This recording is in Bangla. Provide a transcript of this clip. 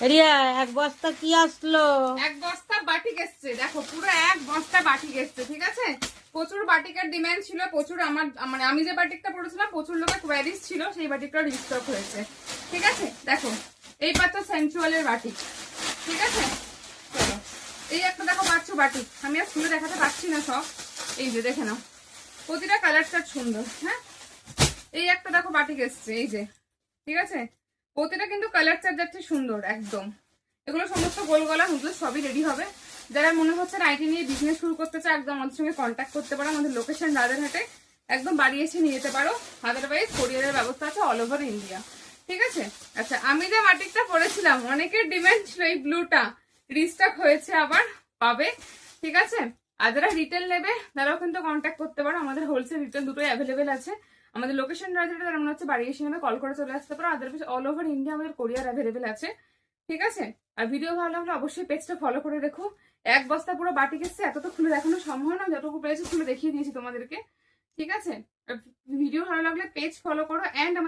রিয়া এক বস্তা কি আসলো? এক বস্তা বাটিক এসছে, দেখো পুরো এক বস্তা বাটিক এসছে। ঠিক আছে, প্রচুর বাটিকের ডিমান্ড ছিল, প্রচুর আমার মানে আমি যে বাটিকটা পড়েছিলাম প্রচুর লোকের কোয়ারিজ ছিল, সেই বাটিকটা রিস্টক হয়েছে। ঠিক আছে, দেখো এই পাচ্ছ সেন্সুয়ালের বাটিক। ঠিক আছে, চলো এই একটা দেখো পাচ্ছ বাটিক, আমি আর খুলে দেখাতে পারছি না সব, এই যে দেখে নাও, প্রতিটা কালারটা সুন্দর। হ্যাঁ, এই একটা দেখো বাটিক এসছে, এই যে। ঠিক আছে, প্রতিটা কিন্তু কালার চার্জারটি সুন্দর একদম। এগুলো সমস্ত গোল গলা নুডলস সবই রেডি হবে। যারা মনে হচ্ছে নাইটি নিয়ে বিজনেস শুরু করতে চায় একদম আমাদের সঙ্গে কন্ট্যাক্ট করতে পারো। আমাদের লোকেশন রাজারহাটে, একদম বাড়ি এসে নিয়ে যেতে পারো। আদারওয়াইজ কোরিয়ারের ব্যবস্থা আছে অল ওভার ইন্ডিয়া। ঠিক আছে, আচ্ছা আমি যে বাটিকটা পরেছিলাম অনেকের ডিমান্ড ছিল, এই ব্লুটা রিস্টক হয়েছে, আবার পাবে। ঠিক আছে, আর যারা রিটেল নেবে তারাও কিন্তু কন্ট্যাক্ট করতে পারো, আমাদের হোলসেল রিটেল দুটোই অ্যাভেলেবেল আছে। আমাদের লোকেশন রাজারহাটে, তারা মনে হচ্ছে বাড়ি এসে নেবে, কল করে চলে আসতে পারো। আদারওয়াইজ অল ওভার ইন্ডিয়া আমাদের কোরিয়ার অ্যাভেলেবেল আছে। ঠিক আছে, আর ভিডিও ভালো লাগলে অবশ্যই পেজটা ফলো করে রেখো। এক বস্তা পুরো বাটিক এসছে, এত তো খুলে দেখানো সম্ভব না, যতটুকু পেয়েছি খুলে দেখিয়ে দিয়েছি তোমাদেরকে। ঠিক আছে, ভিডিও ভালো লাগলে পেজ ফলো করো, অ্যান্ড